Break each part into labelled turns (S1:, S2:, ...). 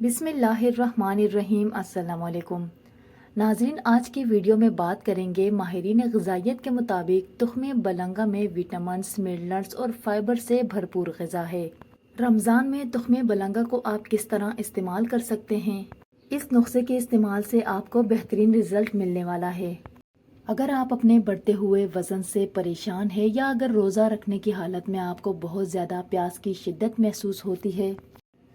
S1: बिस्मिल्लाहिर्रहमानिर्रहीम। अस्सलाम वालेकुम नाजरीन, आज की वीडियो में बात करेंगे माहिरीन ग़िज़ाइयत के मुताबिक तुख़्मे बलंगा में विटामिन्स, मिनरल्स और फाइबर से भरपूर ग़िज़ा है। रमज़ान में तुख़्मे बलंगा को आप किस तरह इस्तेमाल कर सकते हैं। इस नुस्खे के इस्तेमाल से आपको बेहतरीन रिज़ल्ट मिलने वाला है। अगर आप अपने बढ़ते हुए वज़न से परेशान है या अगर रोज़ा रखने की हालत में आपको बहुत ज़्यादा प्यास की शिद्दत महसूस होती है,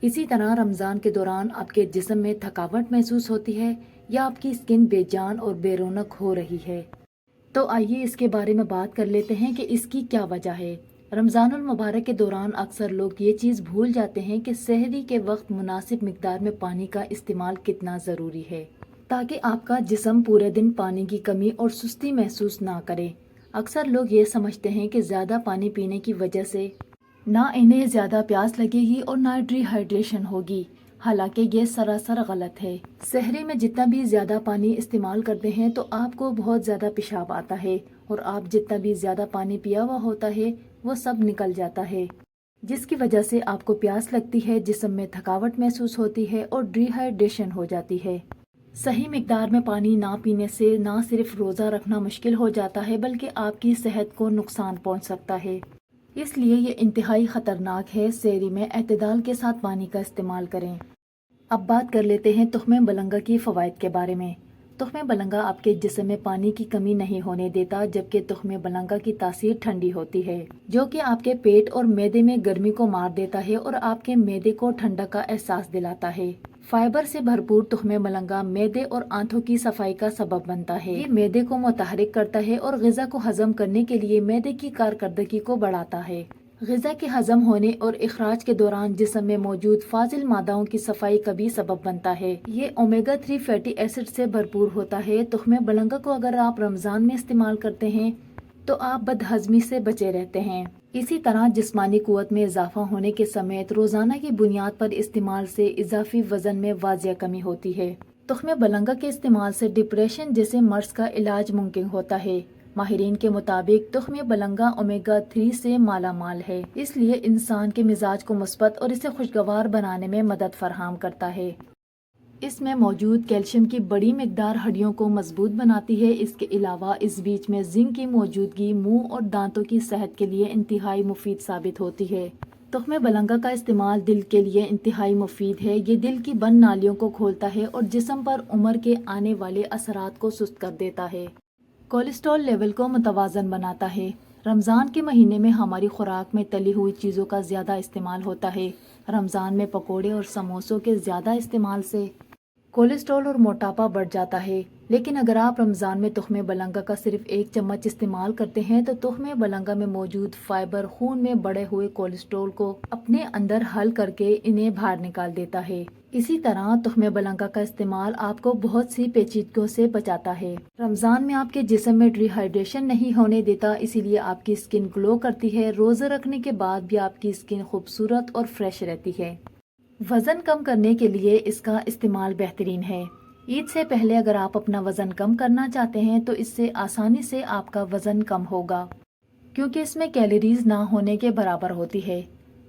S1: इसी तरह रमज़ान के दौरान आपके जिस्म में थकावट महसूस होती है या आपकी स्किन बेजान और बेरौनक हो रही है, तो आइए इसके बारे में बात कर लेते हैं कि इसकी क्या वजह है। रमज़ानुल मुबारक के दौरान अक्सर लोग ये चीज़ भूल जाते हैं कि सहरी के वक्त मुनासिब मिकदार में पानी का इस्तेमाल कितना ज़रूरी है, ताकि आपका जिस्म पूरे दिन पानी की कमी और सुस्ती महसूस ना करे। अक्सर लोग ये समझते हैं कि ज़्यादा पानी पीने की वजह से ना इन्हें ज़्यादा प्यास लगेगी और ना डिहाइड्रेशन होगी, हालांकि ये सरासर गलत है। सहरी में जितना भी ज़्यादा पानी इस्तेमाल करते हैं तो आपको बहुत ज़्यादा पेशाब आता है और आप जितना भी ज़्यादा पानी पिया हुआ होता है वो सब निकल जाता है, जिसकी वजह से आपको प्यास लगती है, जिस्म में थकावट महसूस होती है और डिहाइड्रेशन हो जाती है। सही मिकदार में पानी ना पीने से ना सिर्फ रोज़ा रखना मुश्किल हो जाता है बल्कि आपकी सेहत को नुकसान पहुंच सकता है। इसलिए ये इंतहाई ख़तरनाक है। सहरी में एतदाल के साथ पानी का इस्तेमाल करें। अब बात कर लेते हैं तुख़्मे बलंगा की फ़वाइद के बारे में। तुख़्मे बलंगा आपके जिस्म में पानी की कमी नहीं होने देता, जबकि तुख़्मे बलंगा की तासीर ठंडी होती है, जो कि आपके पेट और मैदे में गर्मी को मार देता है और आपके मैदे को ठंडक का एहसास दिलाता है। फाइबर से भरपूर तुख़्मे बलंगा मैदे और आंतों की सफाई का सबब बनता है। ये मैदे को मुतहरिक करता है और ग़िज़ा को हज़म करने के लिए मैदे की कारकर्दगी को बढ़ाता है। ग़िज़ा के हज़म होने और इखराज के दौरान जिस्म में मौजूद फाजिल मादाओं की सफाई का भी सबब बनता है। ये ओमेगा 3 फैटी एसिड से भरपूर होता है। तुख़्मे बलंगा को अगर आप रमज़ान में इस्तेमाल करते हैं तो आप बदहज़मी से बचे रहते हैं। इसी तरह जिस्मानी क़ुव्वत में इजाफा होने के समेत रोज़ाना की बुनियाद पर इस्तेमाल से इजाफी वज़न में वाज़िया कमी होती है। तुख़्मे बलंगा के इस्तेमाल से डिप्रेशन जैसे मर्ज़ का इलाज मुमकिन होता है। माहिरीन के मुताबिक तुख़्मे बलंगा ओमेगा 3 से माला माल है, इसलिए इंसान के मिजाज को मुस्बत और इसे खुशगवार बनाने में मदद फराहम करता है। इसमें मौजूद कैल्शियम की बड़ी मिकदार हड्डियों को मजबूत बनाती है। इसके अलावा इस बीज में जिंक की मौजूदगी मुंह और दांतों की सेहत के लिए इंतहाई मुफीद साबित होती है। तुख़्मे बलंगा का इस्तेमाल दिल के लिए इंतहाई मुफीद है। ये दिल की बंद नालियों को खोलता है और जिस्म पर उम्र के आने वाले असरात को सुस्त कर देता है। कोलेस्ट्रॉल लेवल को मुतवाज़न बनाता है। रमज़ान के महीने में हमारी खुराक में तली हुई चीज़ों का ज़्यादा इस्तेमाल होता है। रमज़ान में पकोड़े और समोसों के ज़्यादा इस्तेमाल से कोलेस्ट्रॉल और मोटापा बढ़ जाता है। लेकिन अगर आप रमज़ान में तुख़्मे बलंगा का सिर्फ 1 चम्मच इस्तेमाल करते हैं तो तुख़्मे बलंगा में मौजूद फाइबर खून में बढ़े हुए कोलेस्ट्रॉल को अपने अंदर हल करके इन्हें बाहर निकाल देता है। इसी तरह तुख़्मे बलंगा का इस्तेमाल आपको बहुत सी पेचीदगियों से बचाता है। रमज़ान में आपके जिस्म में डिहाइड्रेशन नहीं होने देता, इसीलिए आपकी स्किन ग्लो करती है। रोज़ा रखने के बाद भी आपकी स्किन खूबसूरत और फ्रेश रहती है। वज़न कम करने के लिए इसका इस्तेमाल बेहतरीन है। ईद से पहले अगर आप अपना वज़न कम करना चाहते हैं तो इससे आसानी से आपका वज़न कम होगा, क्योंकि इसमें कैलोरीज ना होने के बराबर होती है।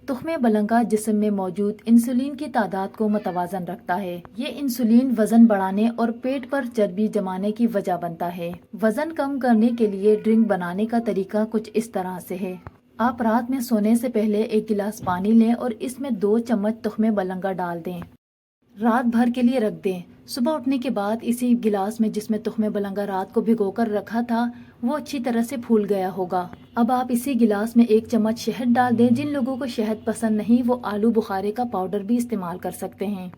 S1: तुख़्मे बलंगा जिस्म में मौजूद इंसुलिन की तादाद को मुतवाज़न रखता है। ये इंसुलिन वज़न बढ़ाने और पेट पर चर्बी जमाने की वजह बनता है। वज़न कम करने के लिए ड्रिंक बनाने का तरीका कुछ इस तरह से है। आप रात में सोने से पहले 1 गिलास पानी लें और इसमें 2 चम्मच तुख़्मे बलंगा डाल दें। रात भर के लिए रख दें। सुबह उठने के बाद इसी गिलास में जिसमें तुख़्मे बलंगा रात को भिगोकर रखा था वो अच्छी तरह से फूल गया होगा। अब आप इसी गिलास में 1 चम्मच शहद डाल दें। जिन लोगों को शहद पसंद नहीं वो आलू बुखारे का पाउडर भी इस्तेमाल कर सकते हैं।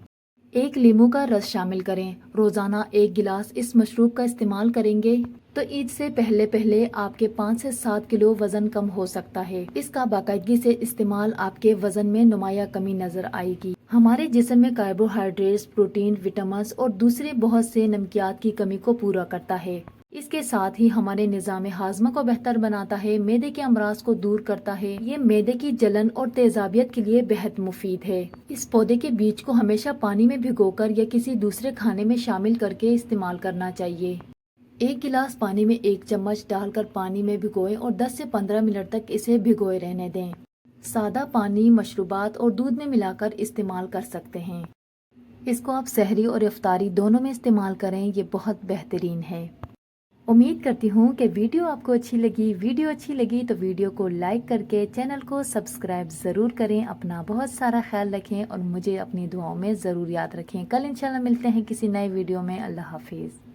S1: 1 लीमू का रस शामिल करें। रोज़ाना 1 गिलास इस मशरूब का इस्तेमाल करेंगे तो ईद से पहले पहले आपके 5 से 7 किलो वज़न कम हो सकता है। इसका बाकायदगी से इस्तेमाल आपके वज़न में नुमाया कमी नजर आएगी। हमारे जिस्म में कार्बोहाइड्रेट्स, प्रोटीन, विटामिन्स और दूसरे बहुत से नमकियात की कमी को पूरा करता है। इसके साथ ही हमारे निज़ाम हाज़मा को बेहतर बनाता है, मैदे के अमराज को दूर करता है। ये मैदे की जलन और तेजाबियत के लिए बेहद मुफीद है। इस पौधे के बीज को हमेशा पानी में भिगोकर या किसी दूसरे खाने में शामिल करके इस्तेमाल करना चाहिए। 1 गिलास पानी में 1 चम्मच डालकर पानी में भिगोएं और 10 से 15 मिनट तक इसे भिगोए रहने दें। सादा पानी मशरूबात और दूध में मिलाकर इस्तेमाल कर सकते हैं। اس کو آپ سحری اور افطاری دونوں میں استعمال کریں، یہ بہت بہترین ہے۔ امید کرتی ہوں کہ ویڈیو آپ کو اچھی لگی تو ویڈیو کو لائک کر کے چینل کو سبسکرائب ضرور کریں۔ اپنا بہت سارا خیال رکھیں اور مجھے اپنی دعاؤں میں ضرور یاد رکھیں۔ کل انشاءاللہ ملتے ہیں کسی نئے ویڈیو میں۔ اللہ حافظ۔